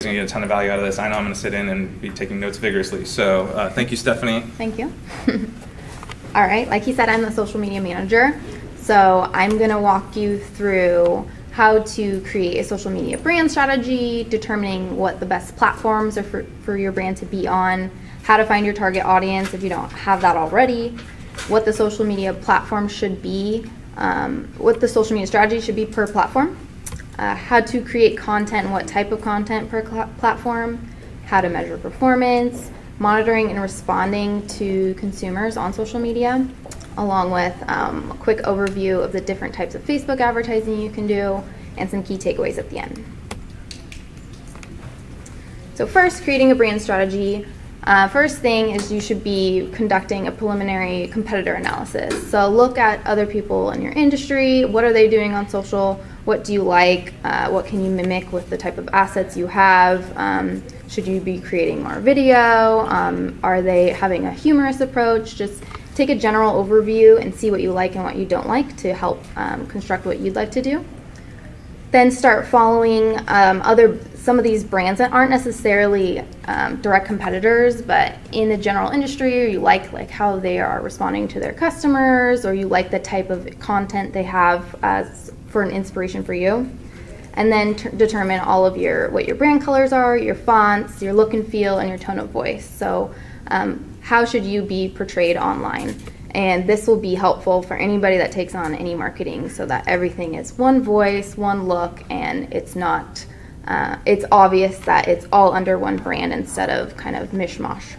going to get a ton of value out of this. I know I'm going to sit in and be taking notes vigorously. So thank you, Stephanie. Thank you. All right, like he said, I'm the social media manager. So I'm going to walk you through how to create a social media brand strategy, determining what the best platforms are for your brand to be on, how to find your target audience if you don't have that already, what the social media platform should be, what the social media strategy should be per platform, how to create content and what type of content per platform, how to measure performance, monitoring and responding to consumers on social media, along with a quick overview of the different types of Facebook advertising you can do, and some key takeaways at the end. So first, creating a brand strategy. First thing is you should be conducting a preliminary competitor analysis. So look at other people in your industry. What are they doing on social? What do you like? What can you mimic with the type of assets you have? Should you be creating more video? Are they having a humorous approach? Just take a general overview and see what you like and what you don't like to help construct what you'd like to do. Then start following some of these brands that aren't necessarily direct competitors, but in the general industry, or you like how they are responding to their customers, or you like the type of content they have as for an inspiration for you. And then determine all of what your brand colors are, your fonts, your look and feel, and your tone of voice. So how should you be portrayed online? And this will be helpful for anybody that takes on any marketing, so that everything is one voice, one look, and it's not, it's obvious that it's all under one brand instead of kind of mishmash.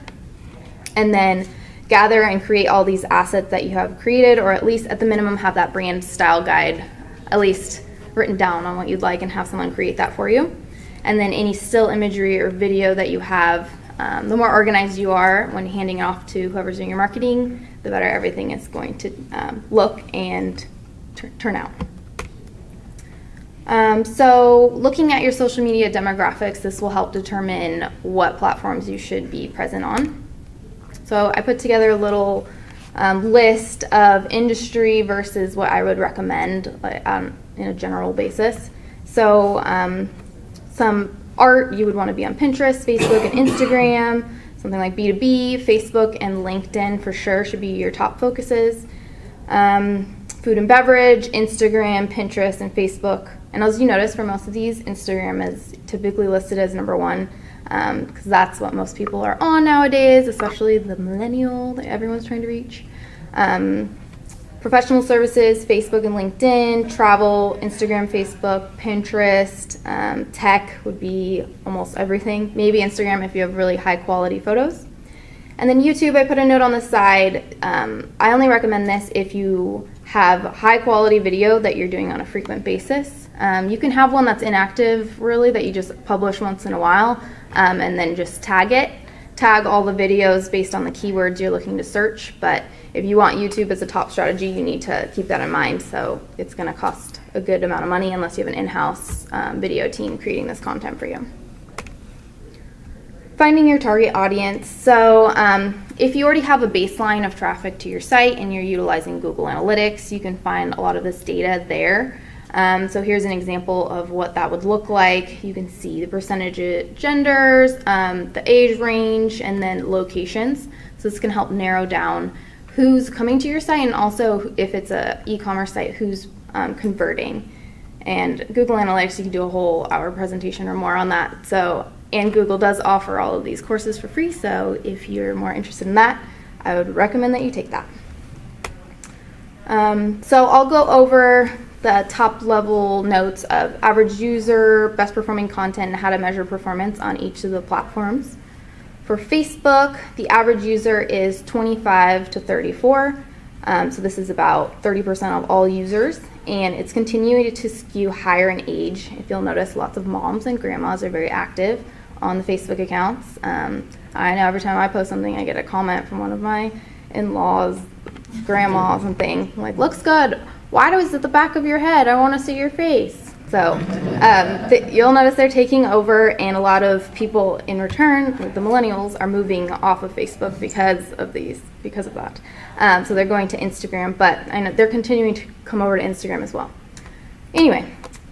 And then gather and create all these assets that you have created, or at least at the minimum have that brand style guide at least written down on what you'd like, and have someone create that for you. And then any still imagery or video that you have, the more organized you are when handing it off to whoever's doing your marketing, the better everything is going to look and turn out. So looking at your social media demographics, this will help determine what platforms you should be present on. So I put together a little list of industry versus what I would recommend in a general basis. So some art, you would want to be on Pinterest, Facebook, and Instagram. Something like B2B, Facebook and LinkedIn for sure should be your top focuses. Food and beverage, Instagram, Pinterest, and Facebook. And as you notice, for most of these, Instagram is typically listed as number one, because that's what most people are on nowadays, especially the millennial that everyone's trying to reach. Professional services, Facebook and LinkedIn. Travel, Instagram, Facebook, Pinterest. Tech would be almost everything. Maybe Instagram if you have really high quality photos. And then YouTube, I put a note on the side. I only recommend this if you have high quality video that you're doing on a frequent basis. You can have one that's inactive, really, that you just publish once in a while, and then just tag it. Tag all the videos based on the keywords you're looking to search, but if you want YouTube as a top strategy, you need to keep that in mind. So it's going to cost a good amount of money unless you have an in-house video team creating this content for you. Finding your target audience. So if you already have a baseline of traffic to your site and you're utilizing Google Analytics, you can find a lot of this data there. So here's an example of what that would look like. You can see the percentage of genders, the age range, and then locations. So this can help narrow down who's coming to your site, and also if it's a e-commerce site, who's converting. And Google Analytics, you can do a whole hour presentation or more on that. So, and Google does offer all of these courses for free, so if you're more interested in that, I would recommend that you take that. So I'll go over the top level notes of average user, best performing content, and how to measure performance on each of the platforms. For Facebook, the average user is 25 to 34. So this is about 30% of all users, and it's continuing to skew higher in age. If you'll notice, lots of moms and grandmas are very active on the Facebook accounts. I know every time I post something, I get a comment from one of my in-laws, grandmas, and things like, "Looks good. Why do it at the back of your head? I want to see your face." So you'll notice they're taking over, and a lot of people in return, like the millennials, are moving off of Facebook because of that. So they're going to Instagram, but I know they're continuing to come over to Instagram as well. Anyway,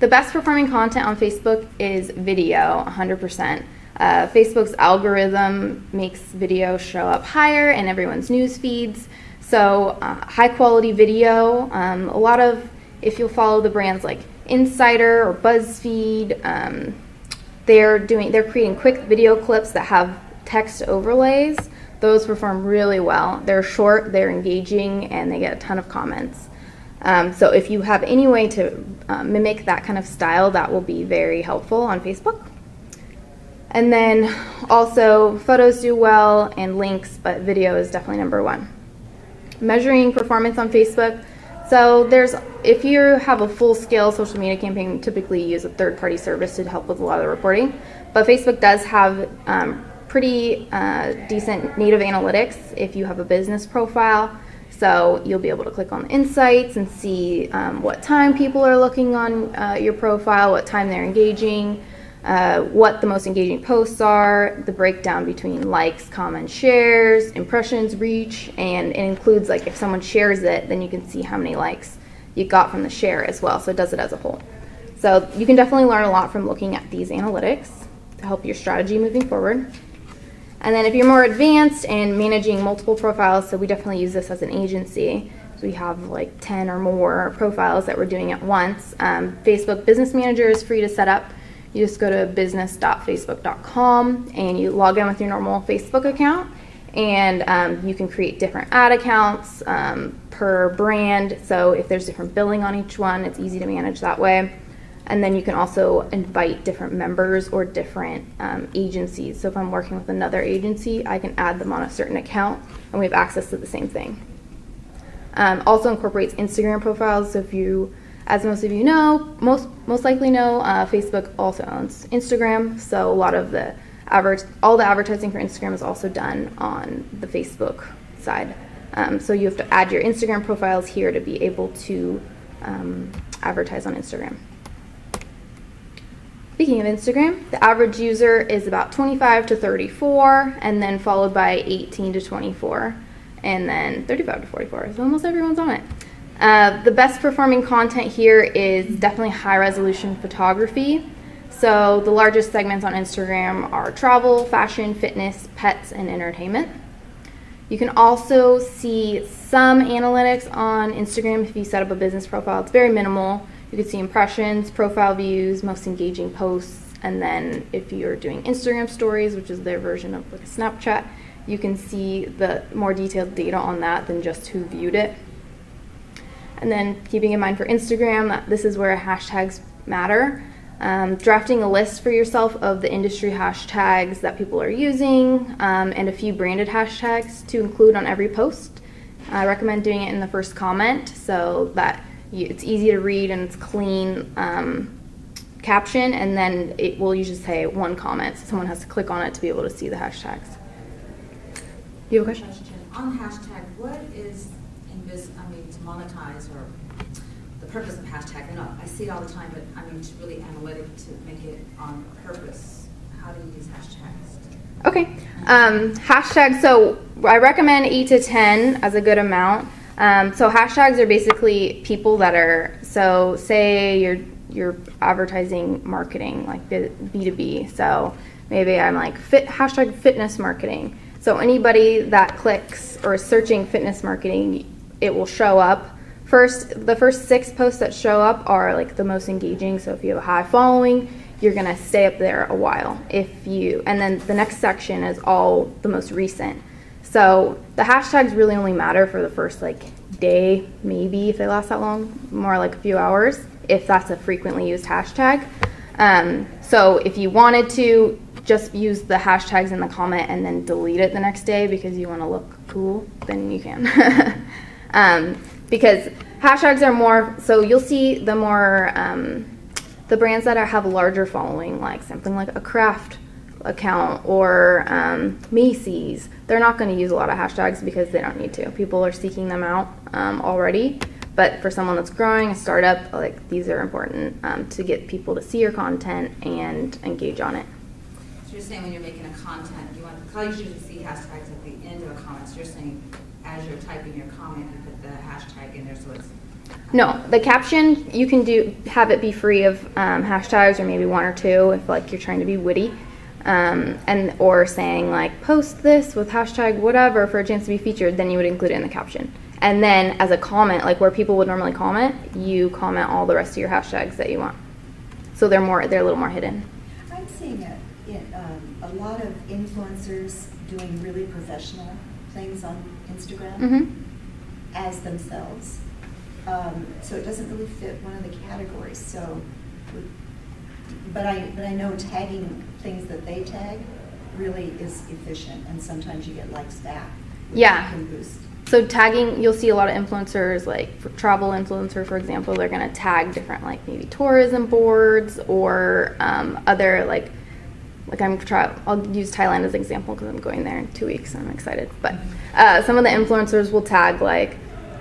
The best performing content on Facebook is video, 100%. Facebook's algorithm makes video show up higher in everyone's news feeds. So high quality video, a lot of, if you'll follow the brands like Insider or BuzzFeed, they're creating quick video clips that have text overlays. Those perform really well. They're short, they're engaging, and they get a ton of comments. So if you have any way to mimic that kind of style, that will be very helpful on Facebook. And then also photos do well and links, but video is definitely number one. Measuring performance on Facebook. So if you have a full-scale social media campaign, typically you use a third-party service to help with a lot of the reporting. But Facebook does have pretty decent native analytics if you have a business profile. So you'll be able to click on the insights and see what time people are looking on your profile, what time they're engaging, what the most engaging posts are, the breakdown between likes, comments, shares, impressions, reach, and it includes, like, if someone shares it, then you can see how many likes you got from the share as well, so it does it as a whole. So you can definitely learn a lot from looking at these analytics to help your strategy moving forward. And then if you're more advanced and managing multiple profiles, so we definitely use this as an agency, so we have like 10 or more profiles that we're doing at once. Facebook Business Manager is free to set up. You just go to business.facebook.com and you log in with your normal Facebook account, and you can create different ad accounts per brand. So if there's different billing on each one, it's easy to manage that way. And then you can also invite different members or different agencies. So if I'm working with another agency, I can add them on a certain account and we have access to the same thing. Also incorporates Instagram profiles. So if you, as most of you know, most likely know, Facebook also owns Instagram. So a lot of all the advertising for Instagram is also done on the Facebook side. So you have to add your Instagram profiles here to be able to advertise on Instagram. Speaking of Instagram, the average user is about 25 to 34, and then followed by 18 to 24, and then 35 to 44. So almost everyone's on it. The best performing content here is definitely high resolution photography. So the largest segments on Instagram are travel, fashion, fitness, pets, and entertainment. You can also see some analytics on Instagram if you set up a business profile. It's very minimal. You can see impressions, profile views, most engaging posts, and then if you're doing Instagram stories, which is their version of like a Snapchat, you can see the more detailed data on that than just who viewed it. And then keeping in mind for Instagram that this is where hashtags matter. Drafting a list for yourself of the industry hashtags that people are using, and a few branded hashtags to include on every post. I recommend doing it in the first comment so that it's easy to read and it's clean caption, and then it will usually say one comment, so someone has to click on it to be able to see the hashtags. Do you have a question? On the hashtag, what is to monetize, or the purpose of hashtag? I see it all the time, but it's really analytic to make it on purpose. How do you use hashtags? Okay, hashtags. So I recommend 8 to 10 as a good amount. So hashtags are basically people that are, so say you're advertising marketing, like B2B. So maybe I'm like hashtag fitness marketing. So anybody that clicks or is searching fitness marketing, it will show up. The first 6 posts that show up are like the most engaging. So if you have a high following, you're gonna stay up there a while. And then the next section is all the most recent. So the hashtags really only matter for the first day, maybe if they last that long, more like a few hours, if that's a frequently used hashtag. So if you wanted to just use the hashtags in the comment and then delete it the next day because you want to look cool, then you can. Because hashtags are more, so you'll see the more, the brands that have a larger following, like something like a craft account or Macy's, they're not going to use a lot of hashtags because they don't need to. People are seeking them out already. But for someone that's growing, a startup, these are important to get people to see your content and engage on it. So you're saying when you're making a content, you usually see hashtags at the end of a comment. So you're saying as you're typing your comment, you put the hashtag in there so it's No, the caption, you can have it be free of hashtags or maybe one or two if like you're trying to be witty. Or saying like post this with hashtag whatever for a chance to be featured, then you would include it in the caption. And then as a comment, like where people would normally comment, you comment all the rest of your hashtags that you want. So they're a little more hidden. I'm seeing a lot of influencers doing really professional things on Instagram Mm-hmm. as themselves. So it doesn't really fit one of the categories. So, but I know tagging things that they tag really is efficient, and sometimes you get likes back, which Yeah. can boost. So tagging, you'll see a lot of influencers, like for travel influencer, for example, they're going to tag different like maybe tourism boards or other like I'll use Thailand as an example because I'm going there in 2 weeks and I'm excited. But some of the influencers will tag like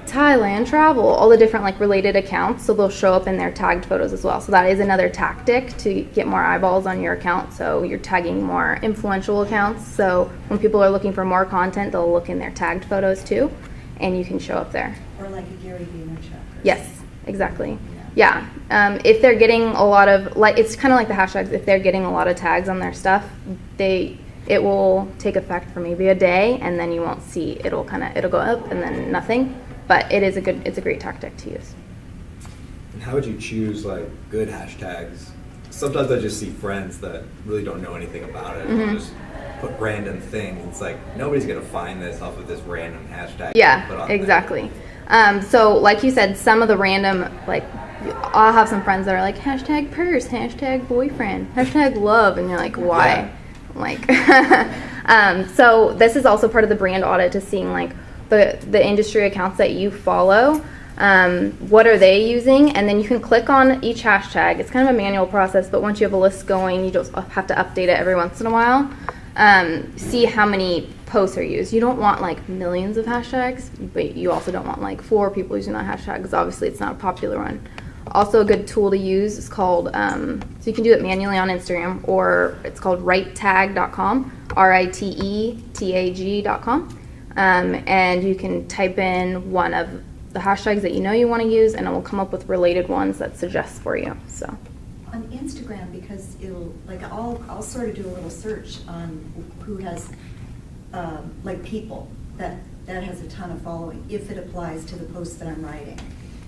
Thailand travel, all the different like related accounts, so they'll show up in their tagged photos as well. So that is another tactic to get more eyeballs on your account. So you're tagging more influential accounts. So when people are looking for more content, they'll look in their tagged photos too, and you can show up there. Or like a Gary Vaynerchuk. Yes, exactly. Yeah. If they're getting a lot of like, it's kind of like the hashtags. If they're getting a lot of tags on their stuff, it will take effect for maybe a day, and then you won't see it'll go up and then nothing. But it's a great tactic to use. And how would you choose like good hashtags? Sometimes I just see friends that really don't know anything about it and just put random things. It's like nobody's gonna find this off of this random hashtag. Yeah, exactly. So like you said, some of the random, like I'll have some friends that are like hashtag purse, hashtag boyfriend, hashtag love, and you're like, why? Yeah. Like, so this is also part of the brand audit, to seeing like the industry accounts that you follow, what are they using, and then you can click on each hashtag. It's kind of a manual process, but once you have a list going, you just have to update it every once in a while. See how many posts are used. You don't want like millions of hashtags, but you also don't want like 4 people using that hashtag, because obviously it's not a popular one. Also a good tool to use is called, so you can do it manually on Instagram, or it's called ritetag.com, ritetag.com. And you can type in one of the hashtags that you know you want to use, and it will come up with related ones that suggests for you. So On Instagram, because it'll like I'll sort of do a little search on who has like people that has a ton of following, if it applies to the post that I'm writing.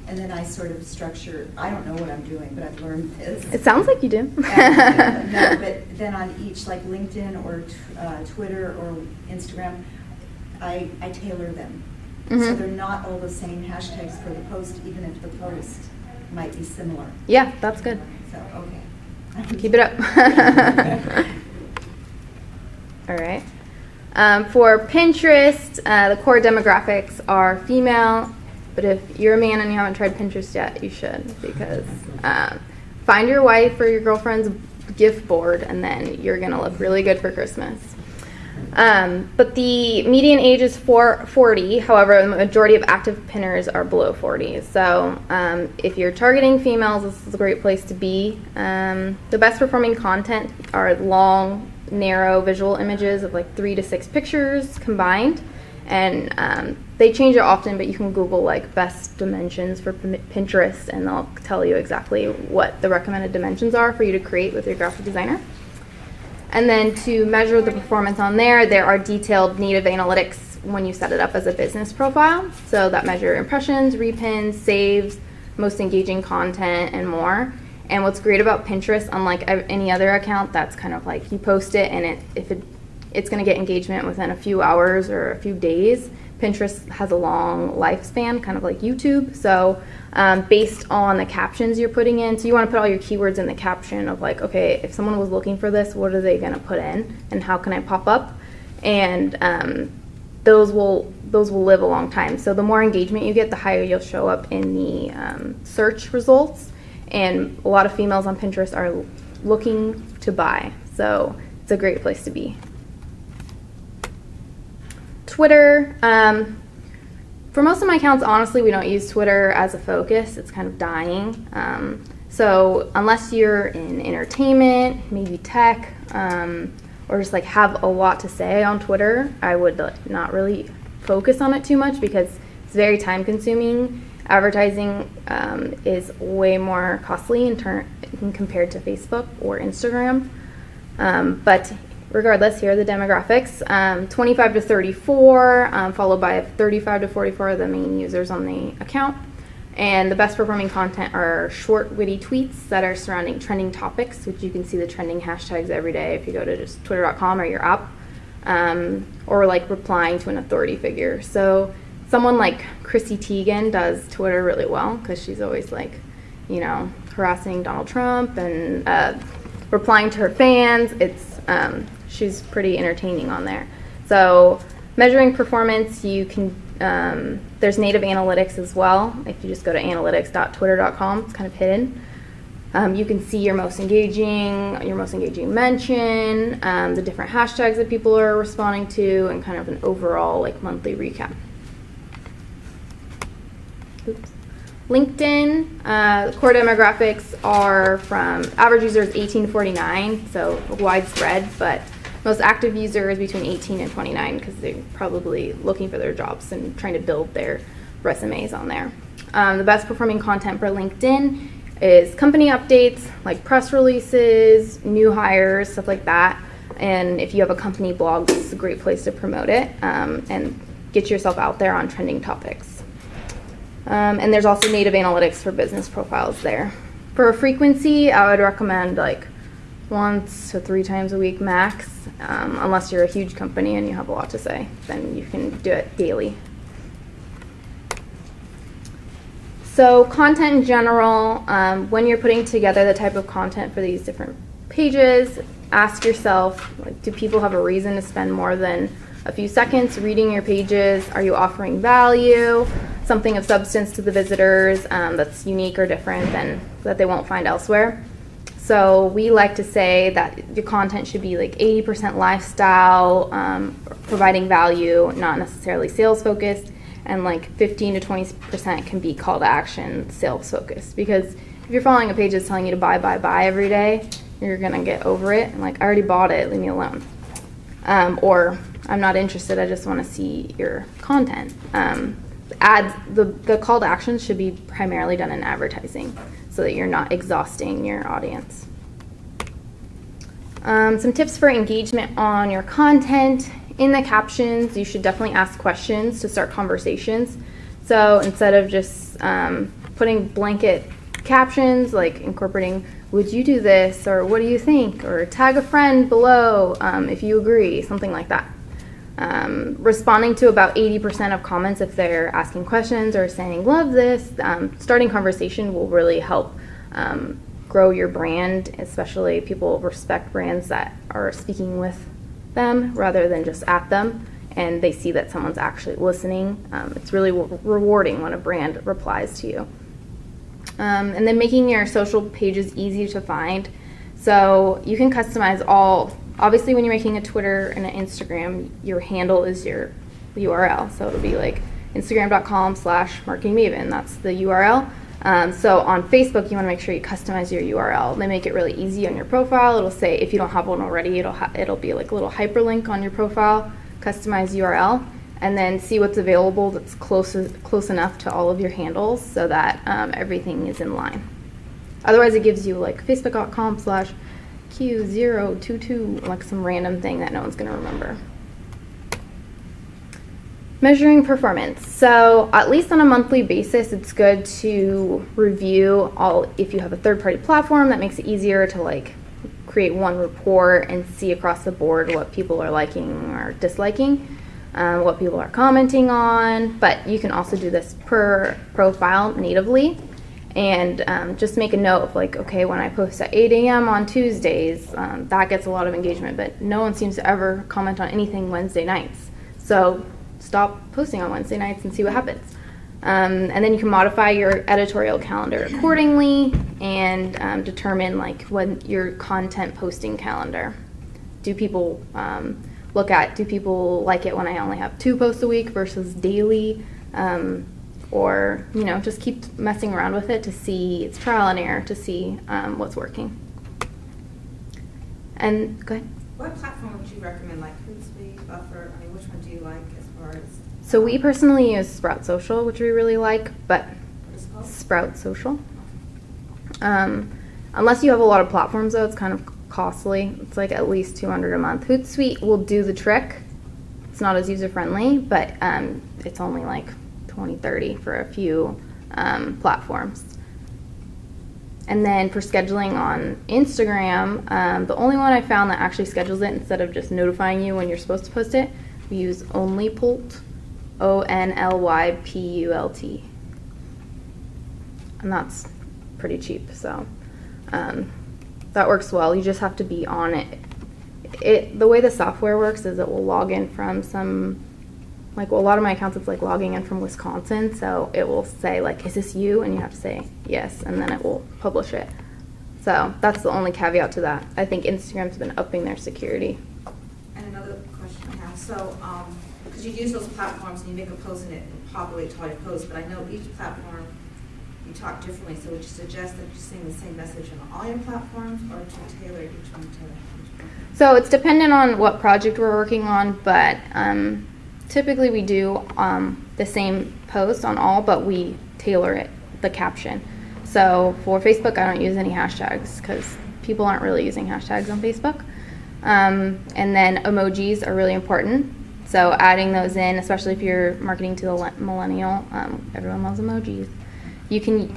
And then I sort of structure, I don't know what I'm doing, but I've learned this. it sounds like you do. No, but then on each, like LinkedIn or Twitter or Instagram, I tailor them. So Mhm. they're not all the same hashtags for the post, even if the post might be similar. Yeah, that's good. So, okay. Keep it up. All right. For Pinterest, the core demographics are female, but if you're a man and you haven't tried Pinterest yet, you should, because find your wife or your girlfriend's gift board, and then you're going to look really good for Christmas. But the median age is 40. However, the majority of active pinners are below 40. So if you're targeting females, this is a great place to be. The best performing content are long, narrow visual images of like 3 to 6 pictures combined. And they change it often, but you can Google like best dimensions for Pinterest, and they'll tell you exactly what the recommended dimensions are for you to create with your graphic designer. And then to measure the performance on there are detailed native analytics when you set it up as a business profile. So that measure impressions, repins, saves, most engaging content, and more. And what's great about Pinterest, unlike any other account, that's kind of like you post it and it's going to get engagement within a few hours or a few days. Pinterest has a long lifespan, kind of like YouTube. So based on the captions you're putting in, so you want to put all your keywords in the caption of like, okay, if someone was looking for this, what are they going to put in, and how can I pop up? And those will live a long time. So the more engagement you get, the higher you'll show up in the search results. And a lot of females on Pinterest are looking to buy, so it's a great place to be. Twitter. For most of my accounts, honestly, we don't use Twitter as a focus. It's kind of dying. So unless you're in entertainment, maybe tech, or just like have a lot to say on Twitter, I would not really focus on it too much, because it's very time consuming Advertising is way more costly in compared to Facebook or Instagram. But regardless, here are the demographics. 25 to 34, followed by 35 to 44 are the main users on the account. And the best performing content are short, witty tweets that are surrounding trending topics, which you can see the trending hashtags every day if you go to just twitter.com or your app, or like replying to an authority figure. So someone like Chrissy Teigen does Twitter really well because she's always like, harassing Donald Trump and replying to her fans. She's pretty entertaining on there. So measuring performance, you can there's native analytics as well. If you just go to analytics.twitter.com, it's kind of hidden. You can see your most engaging mention, the different hashtags that people are responding to, and kind of an overall like monthly recap. Oops. LinkedIn, core demographics are from average users 18 to 49, so widespread, but most active users between 18 and 29 because they're probably looking for their jobs and trying to build their resumes on there. The best performing content for LinkedIn is company updates like press releases, new hires, stuff like that. And if you have a company blog, this is a great place to promote it and get yourself out there on trending topics. And there's also native analytics for business profiles there. For frequency, I would recommend like 1 to 3 times a week max, unless you're a huge company and you have a lot to say, then you can do it daily. So content in general, when you're putting together the type of content for these different pages, ask yourself, like, do people have a reason to spend more than a few seconds reading your pages? Are you offering value, something of substance to the visitors that's unique or different than that they won't find elsewhere? So we like to say that your content should be like 80% lifestyle, providing value, not necessarily sales focused, and like 15 to 20% can be call to action, sales focused. Because if you're following a page that's telling you to buy every day, you're gonna get over it and like, I already bought it, leave me alone. Or I'm not interested, I just wanna see your content. Ads, the call to action should be primarily done in advertising so that you're not exhausting your audience. Some tips for engagement on your content. In the captions, you should definitely ask questions to start conversations. So instead of just putting blanket captions, like incorporating, would you do this, or what do you think, or tag a friend below if you agree, something like that. Responding to about 80% of comments if they're asking questions or saying, love this, starting conversation will really help grow your brand, especially people respect brands that are speaking with them rather than just at them, and they see that someone's actually listening. It's really rewarding when a brand replies to you. And then making your social pages easy to find. So you can customize obviously when you're making a Twitter and an Instagram, your handle is your URL. So it'll be like instagram.com/marketingmaven, that's the URL. So on Facebook, you want to make sure you customize your URL. They make it really easy on your profile. It'll say, if you don't have one already, it'll be like a little hyperlink on your profile, customize URL, and then see what's available that's close enough to all of your handles so that everything is in line. Otherwise, it gives you like facebook.com/Q022, like some random thing that no one's going to remember. Measuring performance. So at least on a monthly basis, it's good to review if you have a third-party platform, that makes it easier to like create one report and see across the board what people are liking or disliking, what people are commenting on. But you can also do this per profile natively, and just make a note of like, okay, when I post at 8 a.m. on Tuesdays, that gets a lot of engagement, but no one seems to ever comment on anything Wednesday nights. So stop posting on Wednesday nights and see what happens. And then you can modify your editorial calendar accordingly and determine like when your content posting calendar. Do people do people like it when I only have 2 posts a week versus daily? Or, just keep messing around with it to see, it's trial and error to see what's working. And go ahead. What platform would you recommend, like Hootsuite, Buffer? Which one do you like as far as? So we personally use Sprout Social, which we really like, but Sprout Social. Unless you have a lot of platforms, though, it's kind of costly. It's like at least $200 a month. Hootsuite will do the trick. It's not as user-friendly, but it's only like $20, $30 for a few platforms. And then for scheduling on Instagram, the only one I found that actually schedules it instead of just notifying you when you're supposed to post it, we use Onlypult, Onlypult. And that's pretty cheap, so that works well. You just have to be on it. The way the software works is it will log in from some, like, well, a lot of my accounts, it's like logging in from Wisconsin, so it will say, like, is this you? And you have to say yes, and then it will publish it. So that's the only caveat to that. I think Instagram's been upping their security. And another question I have, so, because you use those platforms and you make a post and it populates all your posts, but I know each platform, you talk differently, so would you suggest that you're saying the same message on all your platforms, or to tailor each one to each one? So it's dependent on what project we're working on, but typically we do the same post on all, but we tailor it, the caption. So for Facebook, I don't use any hashtags because people aren't really using hashtags on Facebook. And then emojis are really important. So adding those in, especially if you're marketing to the millennial, everyone loves emojis. You can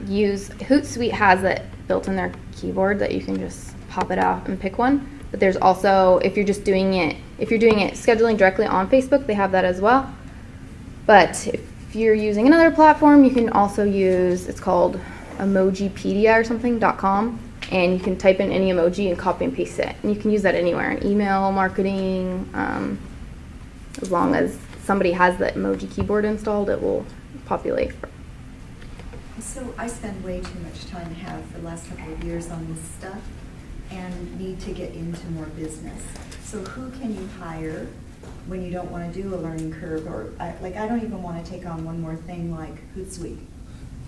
use, Hootsuite has it built in their keyboard that you can just pop it out and pick one. But there's also, if you're doing it scheduling directly on Facebook, they have that as well. But if you're using another platform, you can also use, it's called Emojipedia or something.com, and you can type in any emoji and copy and paste it. And you can use that anywhere, in email, marketing, as long as somebody has the emoji keyboard installed, it will populate. So I spend way too much time, have for the last couple of years, on this stuff, and need to get into more business. So who can you hire when you don't want to do a learning curve, or I don't even want to take on one more thing like Hootsuite.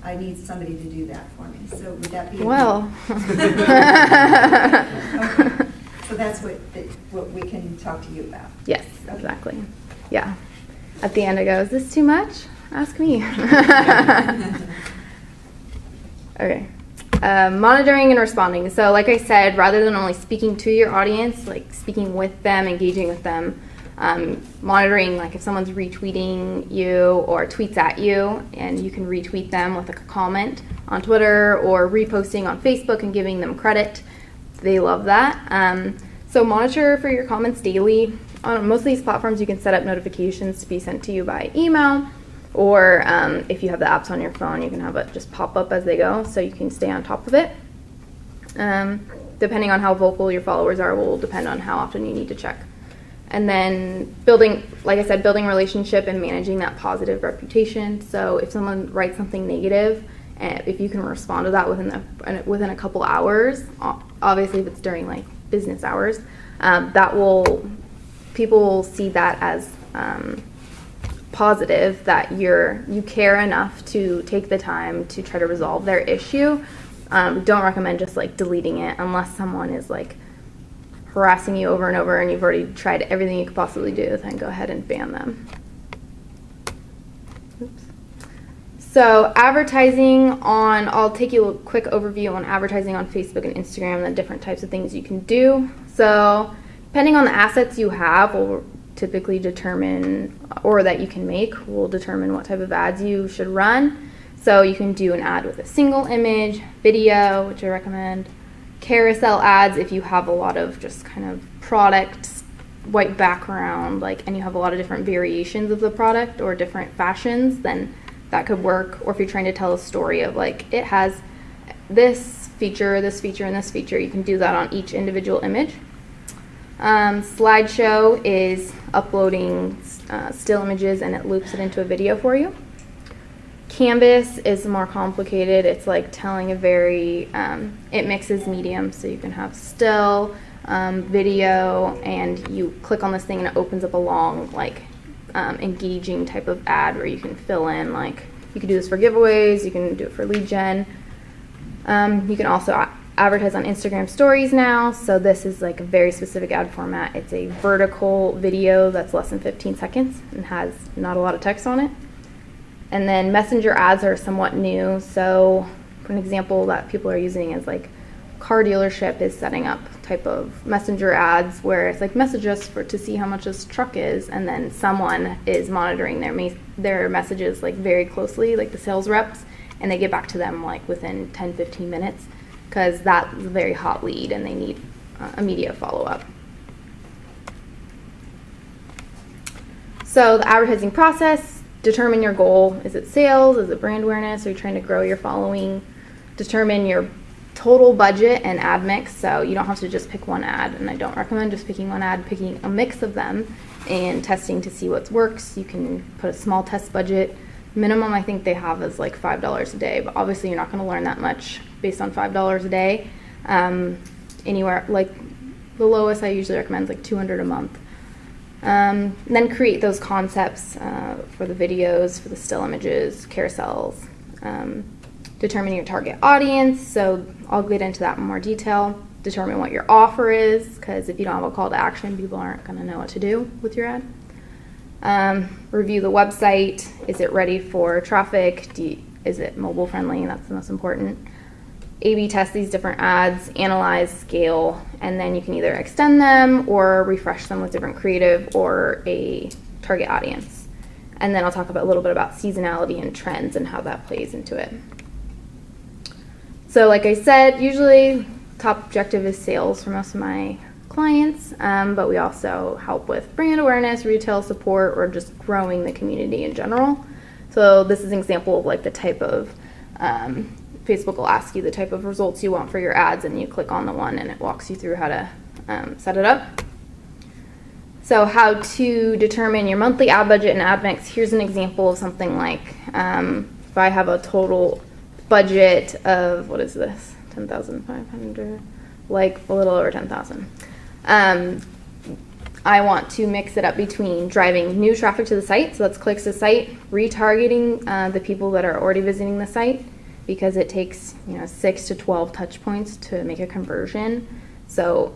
I need somebody to do that for me. So would that be? Well. Okay. So that's what we can talk to you about. Yes, exactly. Yeah. At the end I go, is this too much? Ask me. Okay. Monitoring and responding. So like I said, rather than only speaking to your audience, like speaking with them, engaging with them, monitoring, like if someone's retweeting you or tweets at you, and you can retweet them with a comment on Twitter or reposting on Facebook and giving them credit. They love that. So monitor for your comments daily. On most of these platforms, you can set up notifications to be sent to you by email, or if you have the apps on your phone, you can have it just pop up as they go, so you can stay on top of it. Depending on how vocal your followers are will depend on how often you need to check. And then building, like I said, building relationship and managing that positive reputation. So if someone writes something negative, if you can respond to that within a couple hours, obviously if it's during like business hours, people will see that as positive, that you care enough to take the time to try to resolve their issue. Don't recommend just like deleting it unless someone is like harassing you over and over and you've already tried everything you could possibly do, then go ahead and ban them. Oops. So advertising I'll take you a quick overview on advertising on Facebook and Instagram and the different types of things you can do. So depending on the assets you have will typically determine, or that you can make, will determine what type of ads you should run. So you can do an ad with a single image, video, which I recommend, carousel ads if you have a lot of just kind of products, white background, and you have a lot of different variations of the product or different fashions, then that could work. Or if you're trying to tell a story of like, it has this feature, and this feature, you can do that on each individual image. Slideshow is uploading still images and it loops it into a video for you. Canvas is more complicated. It's like telling it mixes medium, so you can have still, video, and you click on this thing and it opens up a long, engaging type of ad where you can fill in, you can do this for giveaways, you can do it for lead gen. You can also advertise on Instagram stories now, so this is like a very specific ad format. It's a vertical video that's less than 15 seconds and has not a lot of text on it. And then messenger ads are somewhat new. So for an example that people are using is like car dealership is setting up type of messenger ads where it's like message us to see how much this truck is, and then someone is monitoring their messages like very closely, like the sales reps, and they get back to them like within 10-15 minutes because that's a very hot lead and they need immediate follow-up. So the advertising process, determine your goal. Is it sales? Is it brand awareness? Are you trying to grow your following? Determine your total budget and ad mix. So you don't have to just pick one ad, and I don't recommend just picking one ad, picking a mix of them and testing to see what works. You can put a small test budget. Minimum I think they have is like $5 a day, but obviously you're not going to learn that much based on $5 a day. Anywhere like the lowest I usually recommend is like $200 a month. Then create those concepts for the videos, for the still images, carousels. Determine your target audience, so I'll get into that in more detail. Determine what your offer is, because if you don't have a call to action, people aren't going to know what to do with your ad. Review the website. Is it ready for traffic? Is it mobile friendly? That's the most important. A/B test these different ads, analyze, scale, and then you can either extend them or refresh them with different creative or a target audience. And then I'll talk a little bit about seasonality and trends and how that plays into it. So like I said, usually top objective is sales for most of my clients, but we also help with brand awareness, retail support, or just growing the community in general. So this is an example of like the type of, Facebook will ask you the type of results you want for your ads, and you click on the one and it walks you through how to set it up. So how to determine your monthly ad budget and ad mix. Here's an example of something like if I have a total budget of, what is this, 10,500, like a little over 10,000. I want to mix it up between driving new traffic to the site, so that's clicks to site, retargeting the people that are already visiting the site, because it takes 6 to 12 touch points to make a conversion. So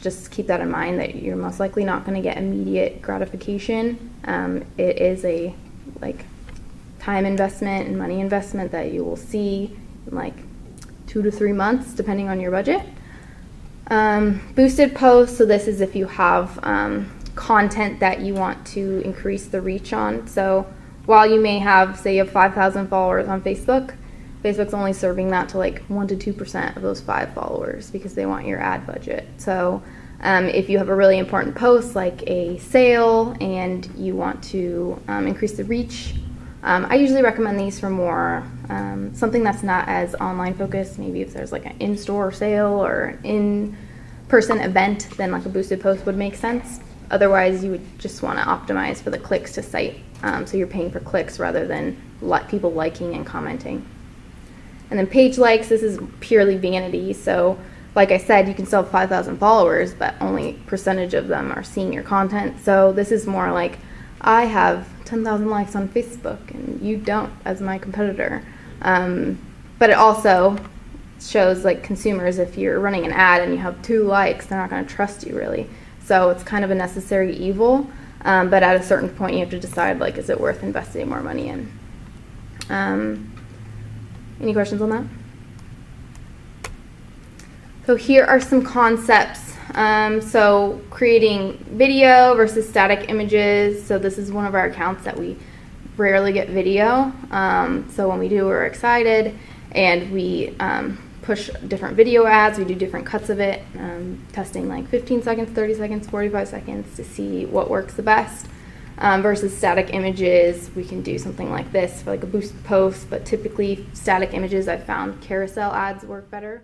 just keep that in mind that you're most likely not going to get immediate gratification. It is a time investment and money investment that you will see in like 2 to 3 months depending on your budget. Boosted posts, so this is if you have content that you want to increase the reach on. So while you may have, say you have 5,000 followers on Facebook, Facebook's only serving that to like 1 to 2% of those 5 followers because they want your ad budget. So if you have a really important post like a sale and you want to increase the reach, I usually recommend these for more something that's not as online focused. Maybe if there's like an in-store sale or an in-person event, then like a boosted post would make sense. Otherwise, you would just want to optimize for the clicks to site. So you're paying for clicks rather than people liking and commenting. And then page likes, this is purely vanity. So like I said, you can still have 5,000 followers, but only percentage of them are seeing your content. So this is more like, I have 10,000 likes on Facebook and you don't as my competitor. But it also shows like consumers, if you're running an ad and you have 2 likes, they're not going to trust you really. So it's kind of a necessary evil. But at a certain point you have to decide like, is it worth investing more money in? Any questions on that? So here are some concepts. So creating video versus static images. So this is one of our accounts that we rarely get video. So when we do, we're excited, and we push different video ads. We do different cuts of it, testing like 15 seconds, 30 seconds, 45 seconds to see what works the best. Versus static images, we can do something like this for like a boost post, but typically static images, I've found carousel ads work better.